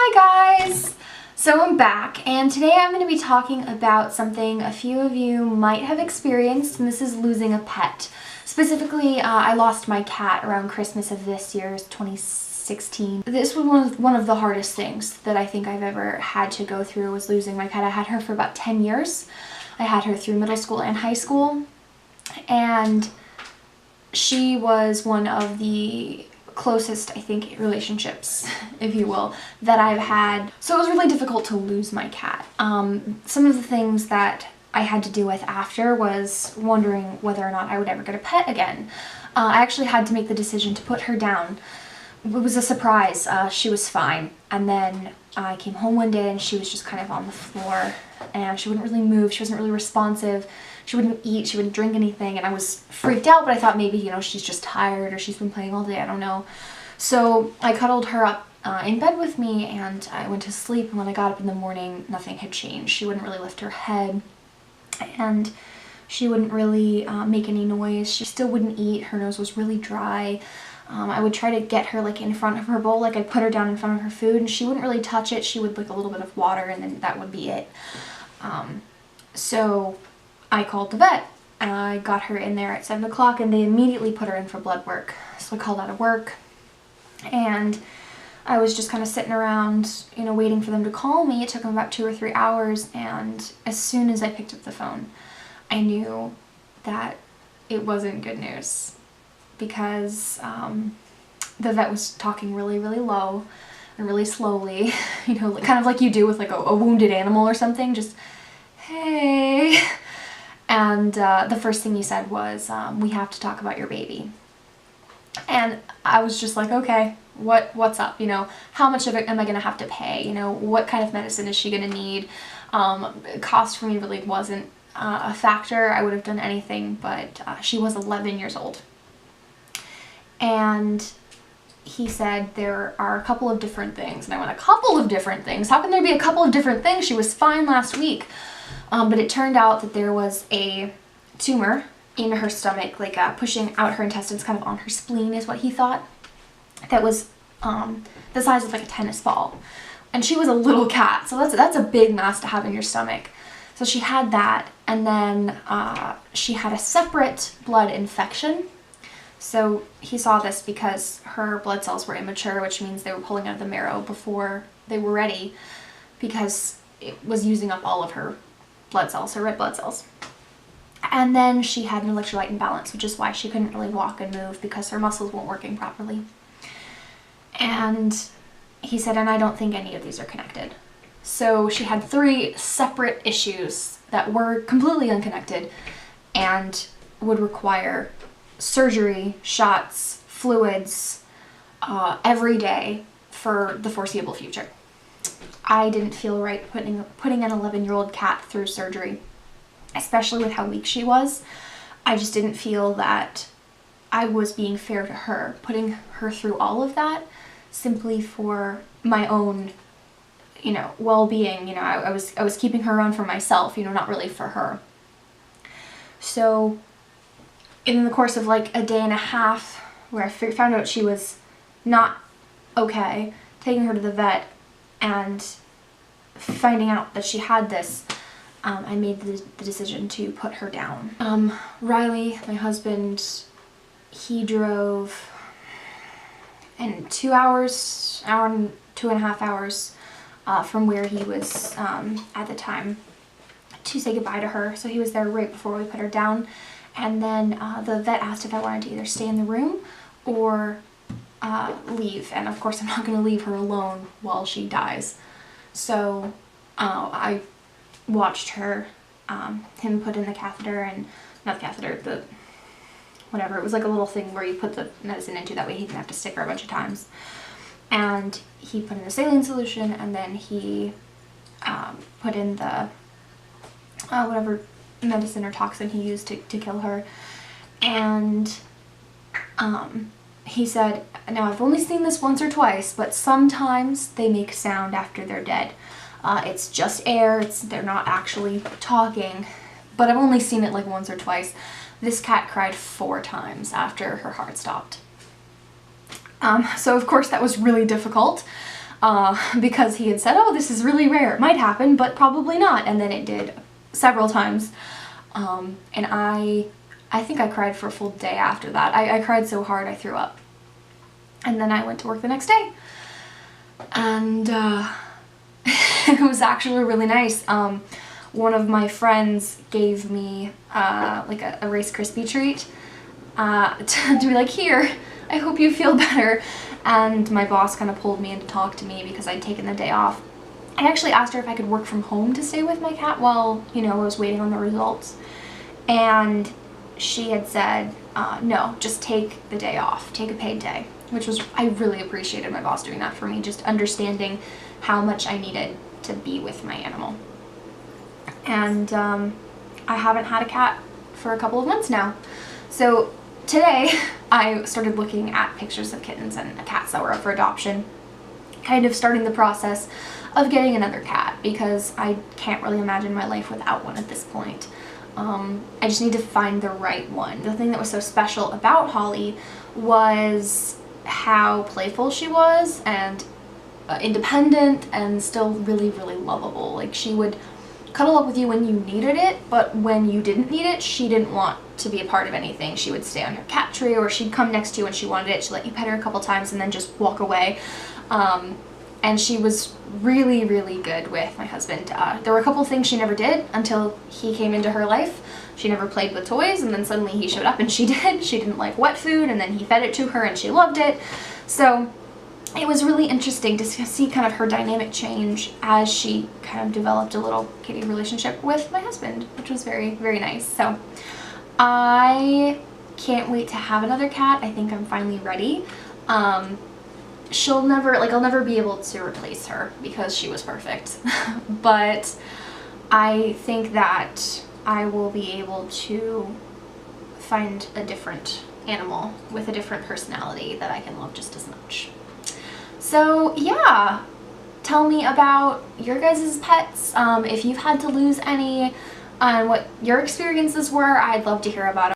Hi guys! So I'm back, and today I'm going to be talking about something a few of you might have experienced, and this is losing a pet. Specifically, I lost my cat around Christmas of this year's 2016. This was one of the hardest things that I think I've ever had to go through, was losing my cat. I had her for about 10 years. I had her through middle school and high school, and she was one of the closest, I think, relationships, if you will, that I've had. So it was really difficult to lose my cat. Some of the things that I had to deal with after was wondering whether or not I would ever get a pet again. I actually had to make the decision to put her down. It was a surprise. She was fine. And then I came home one day and she was just kind of on the floor and she wouldn't really move. She wasn't really responsive. She wouldn't eat, she wouldn't drink anything, and I was freaked out, but I thought maybe, you know, she's just tired or she's been playing all day, I don't know. So I cuddled her up in bed with me and I went to sleep, and when I got up in the morning, nothing had changed. She wouldn't really lift her head and she wouldn't really make any noise. She still wouldn't eat. Her nose was really dry. I would try to get her like in front of her bowl, like I'd put her down in front of her food and she wouldn't really touch it. She would like a little bit of water and then that would be it. So I called the vet. I got her in there at 7 o'clock and they immediately put her in for blood work. So I called out of work and I was just kind of sitting around, you know, waiting for them to call me. It took them about 2 or 3 hours, and as soon as I picked up the phone, I knew that it wasn't good news, because the vet was talking really, really low and really slowly, you know, kind of like you do with like a wounded animal or something, just, hey. And the first thing he said was, we have to talk about your baby. And I was just like, okay, what's up? You know, how much of it am I going to have to pay? You know, what kind of medicine is she going to need? Cost for me really wasn't a factor. I would have done anything, but she was 11 years old. And he said there are a couple of different things. And I went, a couple of different things? How can there be a couple of different things? She was fine last week. But it turned out that there was a tumor in her stomach, like pushing out her intestines, kind of on her spleen is what he thought, that was the size of like a tennis ball. And she was a little cat, so that's a big mass to have in your stomach. So she had that, and then she had a separate blood infection. So he saw this because her blood cells were immature, which means they were pulling out of the marrow before they were ready, because it was using up all of her blood cells, her red blood cells. And then she had an electrolyte imbalance, which is why she couldn't really walk and move, because her muscles weren't working properly. And he said, and I don't think any of these are connected. So she had 3 separate issues that were completely unconnected and would require surgery, shots, fluids, every day for the foreseeable future. I didn't feel right putting an 11-year-old cat through surgery, especially with how weak she was. I just didn't feel that I was being fair to her, putting her through all of that simply for my own, you know, well-being. You know, I was keeping her around for myself, you know, not really for her. So in the course of like a day and a half, where I found out she was not okay, taking her to the vet and finding out that she had this, I made the decision to put her down. Riley, my husband, he drove in 2 hours, hour and 2.5 hours from where he was at the time to say goodbye to her. So he was there right before we put her down. And then the vet asked if I wanted to either stay in the room or leave. And of course I'm not going to leave her alone while she dies. So I watched her, him put in the catheter, and not the catheter, the whatever, it was like a little thing where you put the medicine into, that way he didn't have to stick her a bunch of times. And he put in a saline solution, and then he put in the whatever medicine or toxin he used to kill her. And he said, now I've only seen this once or twice, but sometimes they make sound after they're dead. It's just air, they're not actually talking, but I've only seen it like once or twice. This cat cried 4 times after her heart stopped. So of course that was really difficult. because he had said, oh, this is really rare. It might happen, but probably not. And then it did several times. And I think I cried for a full day after that. I cried so hard I threw up. And then I went to work the next day. And it was actually really nice. One of my friends gave me like a Rice Krispie treat to be like, here, I hope you feel better. And my boss kind of pulled me in to talk to me because I'd taken the day off. I actually asked her if I could work from home to stay with my cat while, you know, I was waiting on the results. And she had said, no, just take the day off, take a paid day, which was, I really appreciated my boss doing that for me, just understanding how much I needed to be with my animal. And I haven't had a cat for a couple of months now. So today I started looking at pictures of kittens and cats that were up for adoption, kind of starting the process of getting another cat because I can't really imagine my life without one at this point. I just need to find the right one. The thing that was so special about Holly was how playful she was and independent and still really, really lovable. Like, she would cuddle up with you when you needed it, but when you didn't need it, she didn't want to be a part of anything. She would stay on her cat tree, or she'd come next to you when she wanted it. She'd let you pet her a couple times and then just walk away. And she was really, really good with my husband. There were a couple things she never did until he came into her life. She never played with toys, and then suddenly he showed up and she did. She didn't like wet food, and then he fed it to her and she loved it. So it was really interesting to see kind of her dynamic change as she kind of developed a little kitty relationship with my husband, which was very, very nice. So I can't wait to have another cat. I think I'm finally ready. She'll never, like, I'll never be able to replace her because she was perfect. But I think that I will be able to find a different animal with a different personality that I can love just as much. So yeah, tell me about your guys' pets, if you've had to lose any, and what your experiences were. I'd love to hear about it.